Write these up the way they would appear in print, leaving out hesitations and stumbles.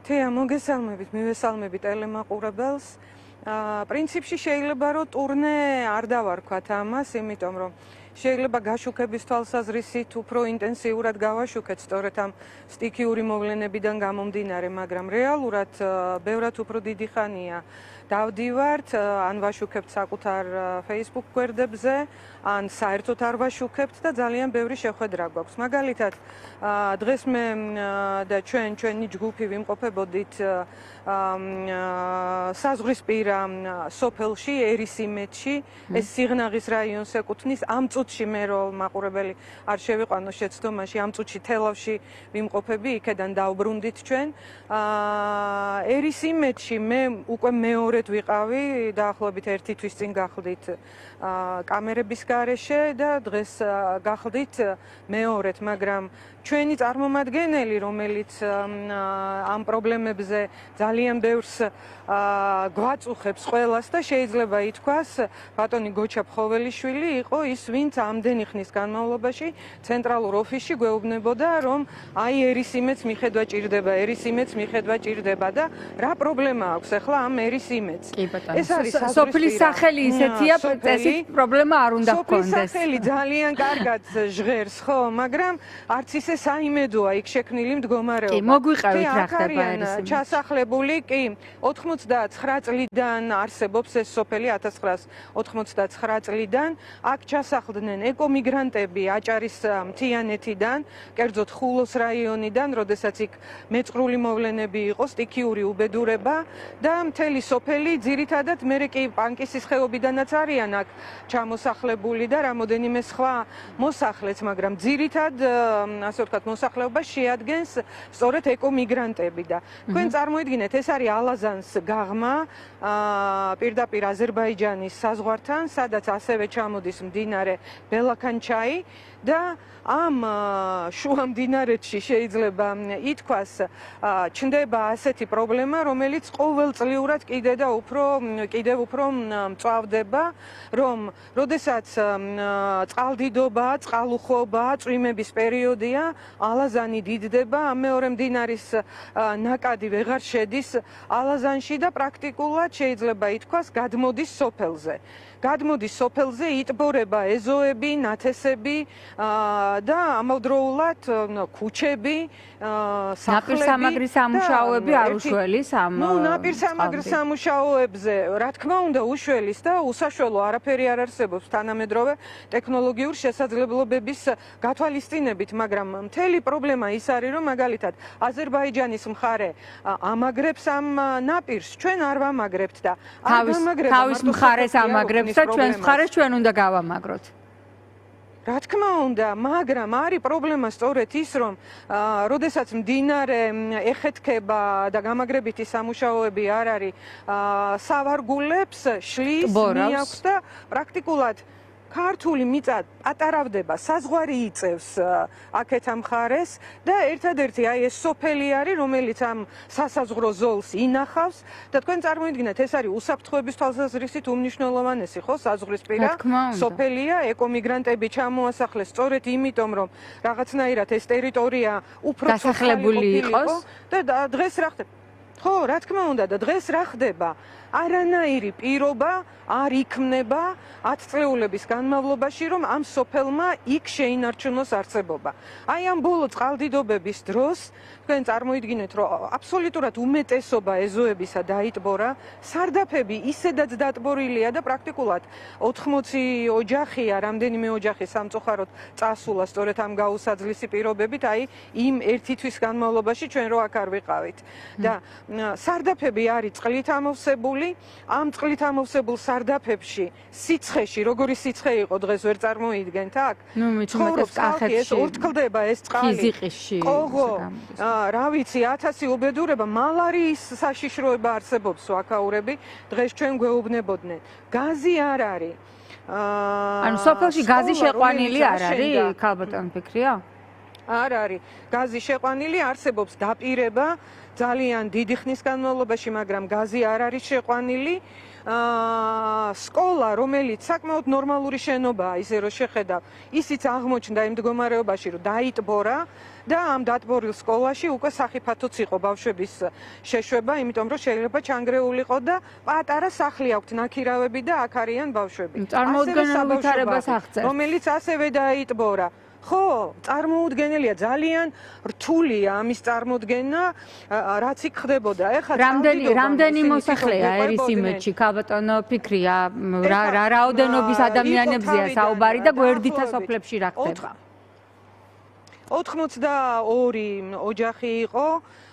თეა მოგესალმებით, მივესალმებით ტელემაყურებელს. პრინციპში შეიძლება რომ ტურნე არ დავარქვათ ამას, იმიტომ რომ შეიძლება გაშუქების თვალსაზრისით უფრო ინტენსიურად გავაშუქეთ სწორედ ამ სტიქიური მოვლენებიდან გამომდინარე, მაგრამ რეალურად ბევრად უფრო დიდი ხანია დავდივართ, ან ვაშუქებთ საკუთარ Facebook გვერდებზე, ან საერთოდ არ ვაშუქებთ და ძალიან ბევრი შეხვედრა გვაქვს. მაგალითად, დღეს მე და ჩვენი ჯგუფი ვიმყოფებოდით საზღვრისპირა სოფელში, ერისიმეთში, ეს სიღნაღის რაიონს ეკუთვნის. ამ წუთში მე რომ მაყურებელი არ შევიყვანო შეცდომაში, ამ წუთში თელავში ვიმყოფები, იქედან დავბრუნდით ჩვენ. ერისიმეთში მე უკვე მეორედ ვიყავი, დაახლოებით 1 თვის წინ გახლდით კამერების გარეშე და დღეს გახლდით მეორედ, მაგრამ ჩვენი წარმომადგენელი, რომელიც ამ პრობლემებზე ძალიან ბევრს გვაწუხებს ყველას და შეიძლება ითქვას, ბატონი გოჩა ფხოველიშვილი იყო ის, ვინც ამდენი ხნის განმავლობაში ცენტრალურ ოფისში გვეუბნებოდა, რომ აი ერისიმეთს მიხედვა ჭირდება, ერისიმეთს მიხედვა ჭირდება და რა პრობლემა აქვს ახლა ამ ერისიმეთს? ეს არის სოფლის სახელი ისეთია, წესით პრობლემა არ უნდა ჰქონდეს. სოფლის სახელი ძალიან კარგად ჟღერს, ხო, მაგრამ არც ისე საიმედოა იქ შექმნილი მდგომარეობა. კი, მოგვიყევით რა ხდება ერისიმეთში. ჩასახლებული, კი, 99 წლიდან არსებობს ეს სოფელი 1999 წლიდან. აქ ჩასახლდნენ ეკომიგრანტები აჭარის მთიანეთიდან, კერძოდ ხულოს რაიონიდან, როდესაც იქ მეწყრული მოვლენები იყო, სტიქიური უბედურება და მთელი სოფელი ძირითადად მე კი პანკისის ხეობიდანაც არიან აქ ჩამოსახლებული და რამოდენიმე სხვა მოსახლეც, მაგრამ ძირითად ასე ვთქვათ მოსახლეობას შეადგენს სწორედ ეკომიგრანტები და თქვენ წარმოიდგინეთ, ეს არის ალაზანს გაღმა პირდაპირ აზერბაიჯანის საზღვართან, სადაც ასევე ჩამოდის მდინარე ბელაქანჩაი და ამ შუა მდინარეთში შეიძლება ითქვას ჩნდება ასეთი პრობლემა, რომელიც ყოველწლიურად კიდევ უფრო მწვავდება, რომ როდესაც წყალდიდობა, წყალუხვობა, წვიმების პერიოდია, ალაზანი დიდდება, ამ მეორე მდინარის ნაკადი ვეღარ შედის ალაზანში და პრაქტიკულად შეიძლება ითქვას გადმოდის სოფელზე. გადმოდის სოფელზე, იტბორება ეზოები, ნათესები და ამავდროულად ქუჩები, სახლები. ნაპირსამაგრის სამუშაოები არ უშველის ამ ნაპირსამაგრის სამუშაოებზე, რა თქმა უნდა, უშველის და უსაშველო არაფერი არ არსებობს თანამედროვე ტექნოლოგიურ შესაძლებლობების გათვალისწინებით, მაგრამ მთელი პრობლემა ის არის, რომ მაგალითად აზერბაიჯანის მხარე ამაგრებს ამ ნაპირს, ჩვენ არ ვამაგრებთ და არ გამაგრება თავის მხარეს ამაგრებს და ჩვენს მხარეს ჩვენ უნდა გავამაგროთ. რა თქმა უნდა, მაგრამ არის პრობლემა სწორედ ის, რომ როდესაც მდინარე ეხეთქება და გამაგრებითი სამუშაოები არ არის, სავარგულებს შლის მიაქვს და პრაქტიკულად ქართული მიწა ატარავდება, საზღვარი იწევს აქეთ ამ მხარეს და ერთადერთი აი ეს სოფელი არის, რომელიც ამ სასაზღვრო ზოლს ინახავს და თქვენ წარმოიდგინეთ, ეს არის უსაფრთხოების თვალსაზრისით უმნიშვნელოვანესი, ხო, საზღვრისპირა სოფელია, ეკომიგრანტები ჩამოასახლეს სწორედ იმიტომ, რომ რაღაცნაირად ეს ტერიტორია უფრო დასახლებული იყოს და დღეს რა ხდება? ხო, რა თქმა უნდა და დღეს რა ხდება? არანაირი პირობა არ იქმნება 10 წლეულების განმავლობაში, რომ ამ სოფელმა იქ შეინარჩუნოს არსებობა. აი ამ ბოლო წყალდიდობების დროს თქვენ წარმოიდგინეთ, რომ აბსოლუტურად უმეტესობა ეზოებისა დაიტბორა, სარდაფები ისედაც დატბორილია და პრაქტიკულად 80 ოჯახია, რამდენიმე ოჯახი სამწუხაროდ წასულა სწორედ ამ გაუსაძლისი პირობებით, აი იმ 1 თვის განმავლობაში ჩვენ რო აქ არ ვიყავით. და სარდაფები არის წყლით ამოვსებული, ამ წყლით ამოვსებულ სარდაფებში სიცხეში, როგორი სიცხე იყო დღეს ვერ წარმოიდგენთ აქ. ცხოვრობს კახეთში, ორთქლდება ეს წყალი. ფიზიკში. ოღო, რა ვიცი, 1000 უბედურება, მალარიის საშიშროება არსებობს, ვაკაურები, დღეს ჩვენ გვეუბნებოდნენ. გაზი არ არის. ანუ სოფელში გაზი შეყვანილი არ არის, ქალბატონ ფიქრია? არ არის გაზი შეყვანილი, არსებობს დაპირება ძალიან დიდი ხნის განმავლობაში, მაგრამ გაზი არ არის შეყვანილი. სკოლა, რომელიც საკმაოდ ნორმალური შენობაა, ისე რომ შეხედავ, ისიც აღმოჩნდა იმ მდგომარეობაში, რომ დაიტბორა და ამ დატბორილ სკოლაში უკვე სახიფათოც იყო ბავშვების შეშვება, იმიტომ რომ შეიძლება ჩანგრეულიყო და პატარა სახლი აქვთ, ნაქირავები და აქ არიან ბავშვები. წარმოუდგენელ ვითარებას აღწევს, რომელიც ასევე დაიტბორა. ხო, წარმოუდგენელია, ძალიან რთულია ამის წარმოდგენა, რაც იქ ხდებოდა. ეხლა რამდენი მოსახლეა ერის იმედში, ქალბატონო ფიქრია, რა რაოდენობის ადამიანებზეა საუბარი და გვერდითა სოფლებში რა ხდება? 82 ოჯახი იყო,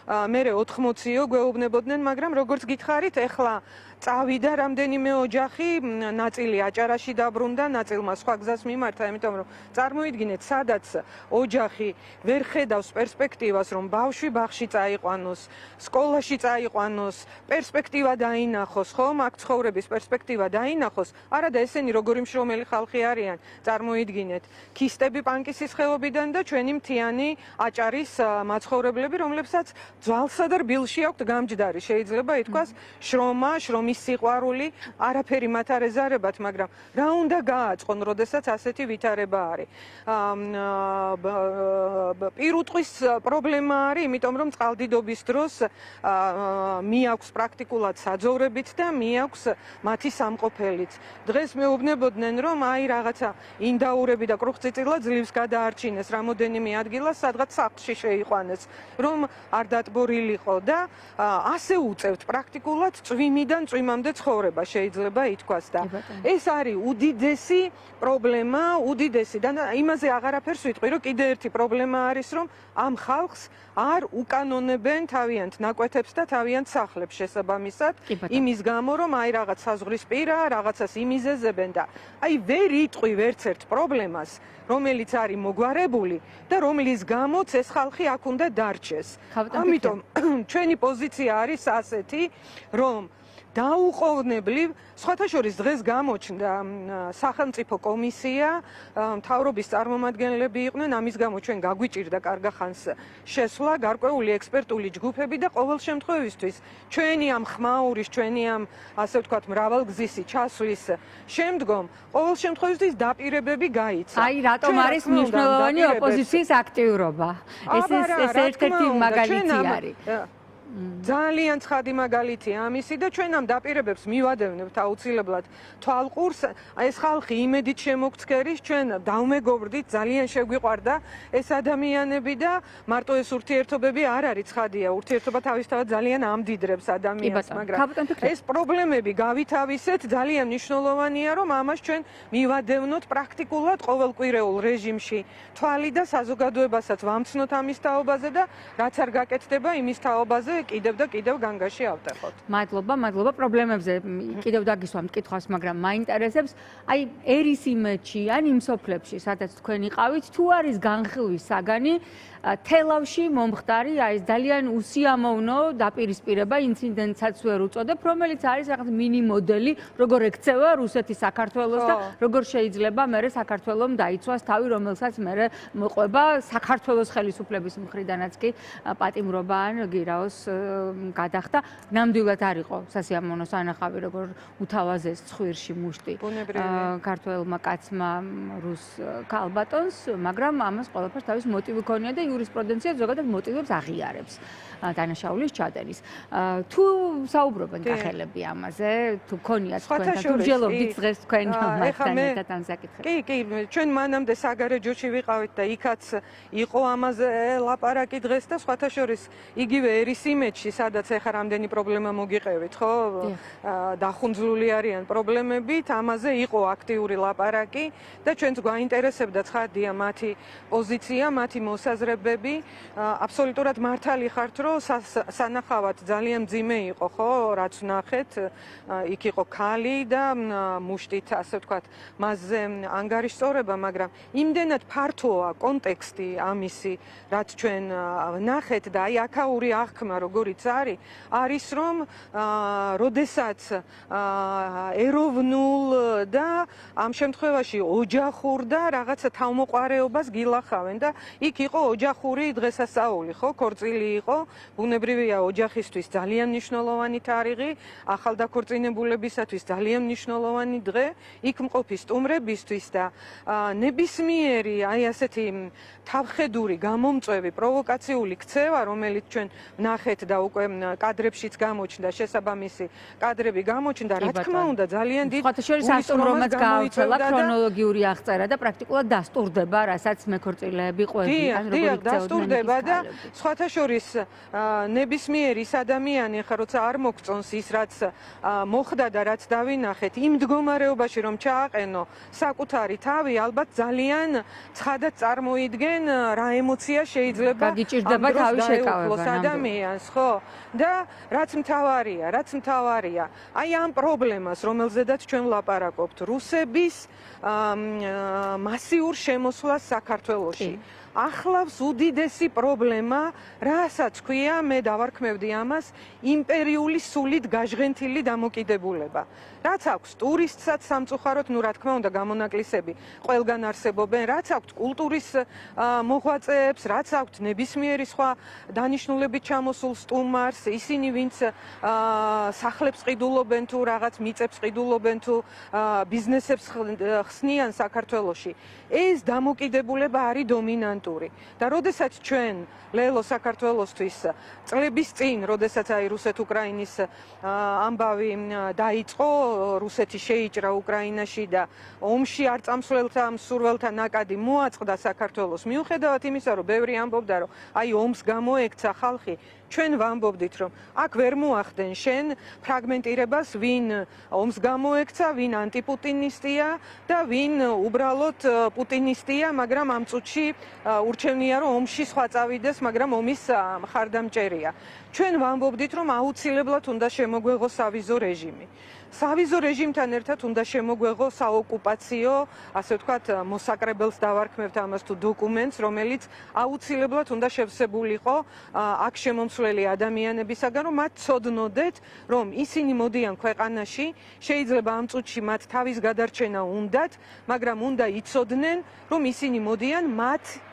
მერე 80-იო გვეუბნებოდნენ, მაგრამ როგორც გითხარით, ეხლა წავიდა რამდენიმე ოჯახი, ნაწილი აჭარაში დაბრუნდა, ნაწილმა სხვა გზას მიმართა, იმიტომ რომ წარმოიდგინეთ, სადაც ოჯახი ვერ ხედავს პერსპექტივას, რომ ბავშვი ბაღში წაიყვანოს, სკოლაში წაიყვანოს, პერსპექტივა დაინახოს, ხო, მაგ ცხოვრების პერსპექტივა დაინახოს, არადა ესენი როგორი მშრომელი ხალხი არიან, წარმოიდგინეთ, ქისტები პანკისის ხეობიდან და ჩვენი მთიანი აჭარის მაცხოვრებლები, რომლებსაც ძვალსა და რბილში აქვთ გამჯდარი, შეიძლება ითქვას, შრომის სიყვარული, არაფერი მათ არ ეზარებათ, მაგრამ რა უნდა გააწყონ, როდესაც ასეთი ვითარება არის. პირუტყვის პრობლემა არის, იმიტომ რომ წყალდიდობის დროს მიაქვს პრაქტიკულად საძოვრებით და მიაქვს მათი სამყოფელიც. დღეს მეუბნებოდნენ, რომ აი რაღაცა ინდაურები და კრუხწიწილა ძლივს გადაარჩინეს რამოდენიმე ადგილას, სადღაც სახლში შეიყვანეს, რომ არ დატბორილიყო და ასე უწევთ პრაქტიკულად წვიმიდან წვიმამდე ცხოვრება შეიძლება ითქვას და ეს არის უდიდესი პრობლემა, უდიდესი და იმაზე აღარაფერს ვიტყვი, რომ კიდე ერთი პრობლემა არის, რომ ამ ხალხს არ უკანონებენ თავიანთ ნაკვეთებს და თავიანთ სახლებს შესაბამისად, იმის გამო, რომ აი რაღაც საზღვრისპირა, რაღაცას იმიზეზებენ და აი ვერ იტყვი ვერც ერთ პრობლემას, რომელიც არის მოგვარებული და რომლის გამოც ეს ხალხი აქ უნდა დარჩეს. ამიტომ ჩვენი პოზიცია არის ასეთი, რომ დაუყოვნებლივ, სხვათა შორის დღეს გამოჩნდა სახელმწიფო კომისია, მთავრობის წარმომადგენლები იყვნენ, ამის გამო ჩვენ გაგვიჭირდა კარგახანს შესვლა, გარკვეული ექსპერტული ჯგუფები და ყოველ შემთხვევისთვის ჩვენი ამ ხმაურის, ჩვენი ამ ასე ვთქვათ, მრავალგზისი ჩასვლის შემდგომ ყოველ შემთხვევისთვის დაპირებები გაიცა. აი, რატომ არის მნიშვნელოვანი ოპოზიციის აქტიურობა? ეს ერთ-ერთი მაგალითი არის. ძალიან ცხადი მაგალითია ამისი და ჩვენ ამ დაპირებებს მივადევნებთ აუცილებლად თვალყურს. ეს ხალხი იმედით შემოგცქერის, ჩვენ დავმეგობრდით, ძალიან შეგვიყვარდა ეს ადამიანები და მარტო ეს ურთიერთობები არ არის ცხადია, ურთიერთობა თავისთავად ძალიან ამდიდრებს ადამიანს, მაგრამ ეს პრობლემები გავითავისეთ, ძალიან მნიშვნელოვანია, რომ ამას ჩვენ მივადევნოთ პრაქტიკულად ყოველკვირეულ რეჟიმში თვალი და საზოგადოებასაც ვამცნოთ ამის თაობაზე და რაც არ გაკეთდება იმის თაობაზე კიდევ და კიდევ განგაში ავტეხოთ. მადლობა პრობლემებზე კიდევ დაგისვა მკითხვას, მაგრამ მაინტერესებს, აი ერის იმედში ან იმ სოფლებში, სადაც თქვენ იყავით, თუ არის განხილვის საგანი თელავში მომხდარი, აი ეს ძალიან უსიამოვნო დაპირისპირება ინციდენტსაც ვერ უწოდებ, რომელიც არის რაღაც მინი მოდელი, როგორ ექცევა რუსეთი საქართველოს და როგორ შეიძლება მერე საქართველოს დაიცვას თავი, რომელსაც მერე მოყვება საქართველოს ხელისუფლების მხრიდანაც კი პატიმრობა ან გირაოს გადახდა. ნამდვილად არ იყო სასიამოვნო სანახავი, როგორ უთავაზეს ცხვირში მუშტი ქართველმა კაცმა რუს ქალბატონს, მაგრამ ამას ყველაფერს თავის მოტივი ქონია და იურისპრუდენცია ზოგადად მოტივებს აღიარებს დანაშაულის ჩადენის. თუ საუბრობენ კახელები ამაზე, თუ ქონიათ თქვენთან, თუ მსჯელობდით დღეს თქვენ მასთან ერთად ამ საკითხებზე? კი, ჩვენ მანამდე საგარეჯოში ვიყავით და იქაც იყო ამაზე ლაპარაკი დღეს და სხვათა შორის იგივე ერის იმედში, სადაც ეხა რამდენი პრობლემა მოგიყევით, ხო? დახუნძლული არიან პრობლემებით, ამაზე იყო აქტიური ლაპარაკი და ჩვენც გვაინტერესებდა ცხადია მათი პოზიცია, მათი მოსაზრებები. აბსოლუტურად მართალი ხართ, რომ სანახავად ძალიან მძიმე იყო, ხო, რაც ვნახეთ, იქ იყო ქალი და მუშტით, ასე ვთქვათ, მასზე ანგარიშწორება, მაგრამ იმდენად ფართოა კონტექსტი ამისი, რაც ჩვენ ვნახეთ და აი აქაური აღქმა, რომ როგორიც არის რომ როდესაც ეროვნულ და ამ შემთხვევაში ოჯახურ და რაღაცა თავმოყარეობას გილახავენ და იქ იყო ოჯახური დღესასწაული, ხო, ქორწილი იყო, ბუნებრივია ოჯახისთვის ძალიან მნიშვნელოვანი თარიღი, ახალდაქორწინებულებისათვის ძალიან მნიშვნელოვანი დღე, იქ მყოფი სტუმრებისთვის და ნებისმიერი აი ასეთი თავხედური გამომწვევი პროვოკაციული ქცევა, რომელიც ჩვენ ნახეთ და უკვე კადრებშიც გამოჩნდა, შესაბამისი კადრები გამოჩნდა, რა თქმა უნდა, ძალიან დიდ გულისხმობაც გააუცელა ქრონოლოგიური აღწერა და პრაქტიკულად დასტურდება, რასაც მეკორწილეები ყვებიან, როგორი დასტურდება და სხვათა შორის ნებისმიერი ადამიანი ხა როცა არ მოგწონს ის რაც მოხდა და რაც დავინახეთ, იმ მდგომარეობაში რომ ჩააყენო საკუთარი თავი, ალბათ ძალიან ცხადად წარმოიდგენ რა ემოცია შეიძლება გაგიჭირდება თავი შეკავება ადამიანს, ხო? და რაც მთავარია, აი ამ პრობლემას, რომელზედაც ჩვენ ვლაპარაკობთ, რუსების მასიურ შემოსვლას საქართველოში. ახლავს უდიდესი პრობლემა, რასაც ქვია, მე დავარქმევდი ამას, იმპერიული სულით გაჟღენთილი დამოკიდებულება. რაც აქვს ტურისტსაც სამწუხაროდ, რა თქმა უნდა, გამონაკლისები ყველგან არსებობენ, რაც აქვს კულტურის მოღვაწეებს, რაც აქვს ნებისმიერი სხვა დანიშნულებით ჩამოსულ სტუმარს, ისინი ვინც სახლებს ყიდულობენ თუ რაღაც მიწებს ყიდულობენ თუ ბიზნესებს ხსნიან საქართველოში. ეს დამოკიდებულება არის დომინანტური. და როდესაც ჩვენ ლელო საქართველოსთვის წლების წინ, როდესაც აი რუსეთ-უკრაინის ამბავი დაიწყო, რუსეთი შეიჭრა უკრაინაში და ომში არ წამსვლელთა მსურველთა ნაკადი მოაწყდა საქართველოს. მიუხედავად იმისა, რომ ბევრი ამბობდა, რომ აი ომს გამოექცა ხალხი, ჩვენ ვამბობდით, რომ აქ ვერ მოახდენ შენ ფრაგმენტირებას, ვინ ომს გამოექცა, ვინ ანტიპუტინისტია და ვინ უბრალოდ პუტინისტია, მაგრამ ამ წუთში ურჩევნია, რომ ომში სხვა წავიდეს, მაგრამ ომის მხარდამჭერია. ჩვენ ვამბობდით, რომ აუცილებლად უნდა შემოგვეღო სავიზო რეჟიმი. სავიზო რეჟიმთან ერთად უნდა შემოგვეღო საოკუპაციო, ასე ვთქვათ, მოსაკრებელს დავარქმევთ ამას თუ დოკუმენტს, რომელიც აუცილებლად უნდა შევსებულიყო აქ შემომსვლელი ადამიანებისაგან, რომ მათ ცოდნოდეთ, რომ ისინი მოდიან ქვეყანაში, შეიძლება ამ წუთში მათ თავის გადარჩენა უნდათ, მაგრამ უნდა იცოდნენ, რომ ისინი მოდიან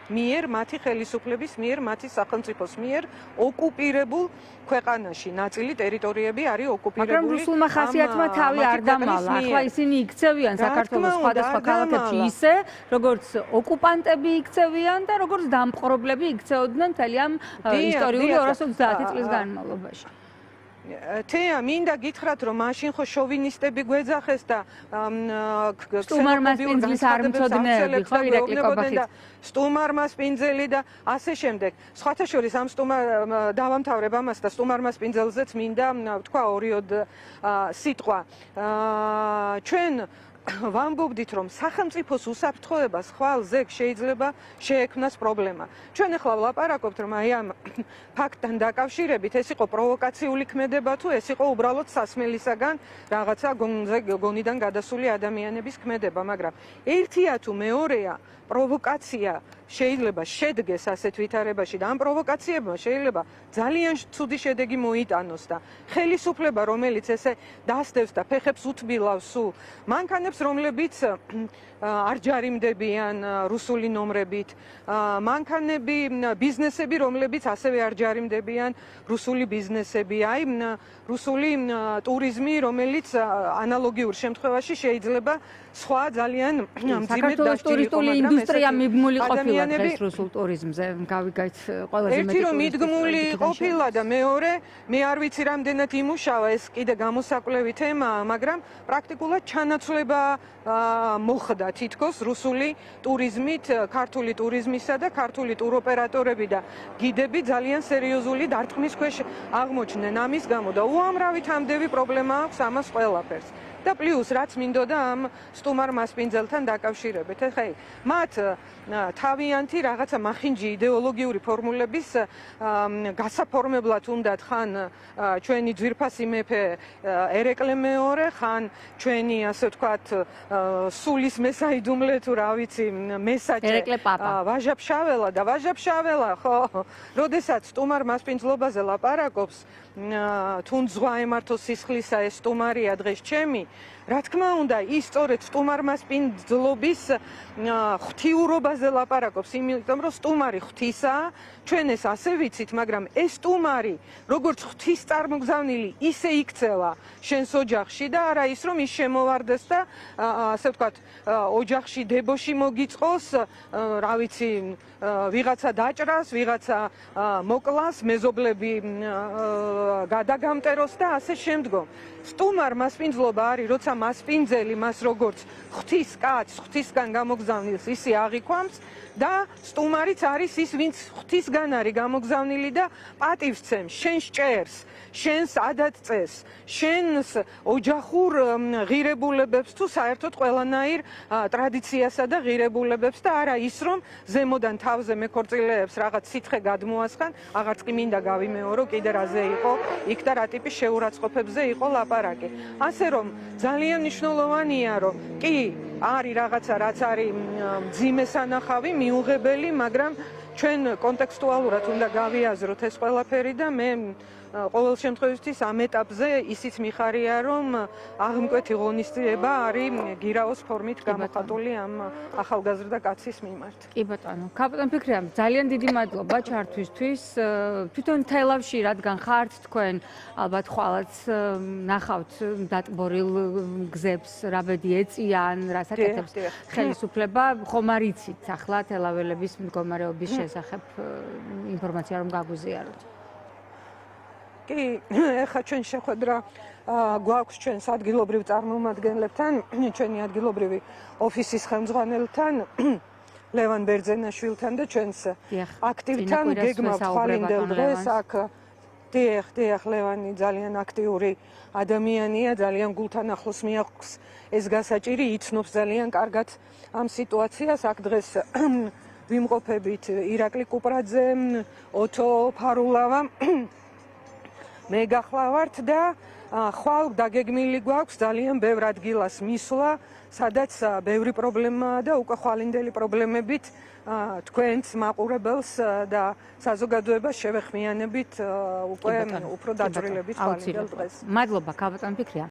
მათი ხელისუფლების მიერ, მათი სახელმწიფოს მიერ ოკუპირებულ ქვეყანაში. ნაწილი ტერიტორიები არის ოკუპირებული. მაგრამ რუსულმა ხასიათმა თავი არ დამალა. ახლა ისინი იქცევიან საქართველოს სხვადასხვა ქალაქებში ისე, როგორც ოკუპანტები იქცევიან და როგორც დამპყრობლები იქცეოდნენ მთელი ამ ისტორიული 230 წლის განმავლობაში. თეა, მინდა გითხრათ, რომ მაშინ ხო შოვინისტები გვეძახეს და სტუმარ-მასპინძლის არ მწოდნეები, ხო ირაკლი კობახით. სტუმარ-მასპინძელი და ასე შემდეგ. სხვათა შორის ამ დავამთავრებ ამას და სტუმარ-მასპინძელზეც მინდა ვთქვა ორიოდ სიტყვა. ჩვენ ვამბობდით, რომ სახელმწიფოს უსაფრთხოებას ხვალ ზეგ შეიძლება შეექმნას პრობლემა. ჩვენ ახლა ვლაპარაკობთ, რომ აი ამ ფაქტთან დაკავშირებით ეს იყო პროვოკაციული ქმედება თუ ეს იყო უბრალოდ სასმელისაგან რაღაცა გონიდან გადასული ადამიანების ქმედება, მაგრამ ერთია თუ მეორეა, პროვოკაცია შეიძლება შედგეს ასეთ ვითარებაში და ამ პროვოკაციებმა შეიძლება ძალიან ცუდი შედეგი მოიტანოს და ხელისუფლება, რომელიც ესე დასდევს და ფეხებს უთბილავს სულ მანქანებს, რომლებიც არ ჯარიმდებიან რუსული ნომრებით, მანქანები, ბიზნესები, რომლებიც ასევე არ ჯარიმდებიან რუსული ბიზნესები, აი რუსული ტურიზმი, რომელიც ანალოგიურ შემთხვევაში შეიძლება სხვა ძალიან მძიმედ საქართველოს ტურისტული ინდუსტრია მიბმული ყოფილა დღეს რუსულ ტურიზმზე, გავიგეთ ყველაზე მეტი. ერთი რომ მიდგმული ყოფილა და მეორე, მე არ ვიცი რამდენად იმუშავა, ეს კიდე გამოსაკვლევი თემაა, მაგრამ პრაქტიკულად ჩანაცვლება მოხდა თითქოს რუსული ტურიზმით, ქართული ტურიზმისა და ქართული ტუროპერატორები და გიდები ძალიან სერიოზული დარტყმის ქვეშ აღმოჩნდნენ ამის გამო და უამრავი თამდევი პრობლემა აქვს ამას ყველაფერს. და პლუს რაც მინდოდა ამ სტუმარ მასპინძელთან დაკავშირებით. ეხლა მათ თავიანთი რაღაცა მახინჯი იდეოლოგიური ფორმულების გასაფორმებლად უნდათ ხან ჩვენი ძვირფასი მეფე ერეკლე მეორე, ხან ჩვენი ასე ვთქვათ სულის მესაიდუმლე თუ რა ვიცი მესაჭე ერეკლე პაპა. ვაჟაფშაველა და ვაჟაფშაველა ხო როდესაც სტუმარ მასპინძლობაზე ლაპარაკობს თუნ ზღვა ემართო სისხლისა ეს სტუმარია დღეს ჩემი რა თქმა უნდა ის სწორედ სტუმარ მასპინძლობის ღვთიურობაზე ლაპარაკობს იმიტომ რომ სტუმარი ღვთისაა ჩვენ ეს ასე ვიცით მაგრამ ეს სტუმარი როგორც ღვთის წარმოგზავნილი ისე იქცევა შენს ოჯახში და არა ის რომ ის შემოვარდეს და ასე ვთქვათ ოჯახში დებოში მოგიწყოს რა ვიცი ვიღაცა დაჭრას ვიღაცა მოკლას მეზობლები გადაგამტეროს და ასე შემდგომ სტუმარ მასპინძლობა არის როცა მასპინძელი მას როგორც ღვთის კაცს ღვთისგან გამოგზავნილს ისე აღიქვამს და სტუმარიც არის ის ვინც ღვთისგან არის გამოგზავნილი და პატივს ცემს შენს ჭერს შენს ადატწეს შენს ოჯახურ ღირებულებებს თუ საერთოდ ყველანაირ ტრადიციასა და ღირებულებებს და არა ის რომ ზემოდან თავზე მეკორწილეებს რაღაც სითხე გადმოასხან აღარც კი მინდა გავიმეორო კიდე რაზე იყო იქ და რა ტიპის შეურაცხყოფებზე იყო ლაპარაკი ასე რომ ძალიან მნიშვნელოვანია რომ კი არის რაღაცა რაც არის მძიმე სანახავი მიუღებელი მაგრამ ჩვენ კონტექსტუალურად უნდა გავიაზროთ ეს ყველაფერი და მე ყოველ შემთხვევაში ამ ეტაპზე ისიც მიხარია რომ აღმკვეთი ღონისძიება არის გირაოს ფორმით გამოხატული ამ ახალგაზრდა კაცის მიმართ. კი ბატონო, კაპიტან ფიქრია, ძალიან დიდი მადლობა ჩართვისთვის. თვითონ თელავში რადგან ხართ თქვენ, ალბათ ხვალაც ნახავთ დატბორილ გზებს, რა ბედი ეწიან, რას აკეთებს ხელისუფლება, ხომ არ იცით ახლა თელაველების მდგომარეობის შესახებ ინფორმაცია რომ გაგვიზიაროთ. კი, ეხლა ჩვენ შეხვედრა გვაქვს ჩვენს ადგილობრივ წარმომადგენლებთან, ჩვენი ადგილობრივი ოფისის ხელმძღვანელთან, ლევან ბერძენაშვილთან და ჩვენს აქტივთან გეგმა ხვალინდელ დღეს აქ დიახ, ლევანი ძალიან აქტიური ადამიანია, ძალიან გულთან ახლოს მიაქვს ეს გასაჭირი, იცნობს ძალიან კარგად ამ სიტუაციას, აქ დღეს ვიმყოფებით ირაკლი კუპრაძე, ოთო ფარულავა მე გახლავართ და ხვალ დაგეგმილი გვაქვს ძალიან ბევრ ადგილას მისვლა, სადაც ბევრი პრობლემაა და უკვე ხვალინდელი პრობლემებით თქვენს მაყურებელს და საზოგადოებას შევეხმიანებით უკვე უფრო დაჭრილებით ხვალინდელ დღეს. მადლობა, კაპიტან ფიქრია.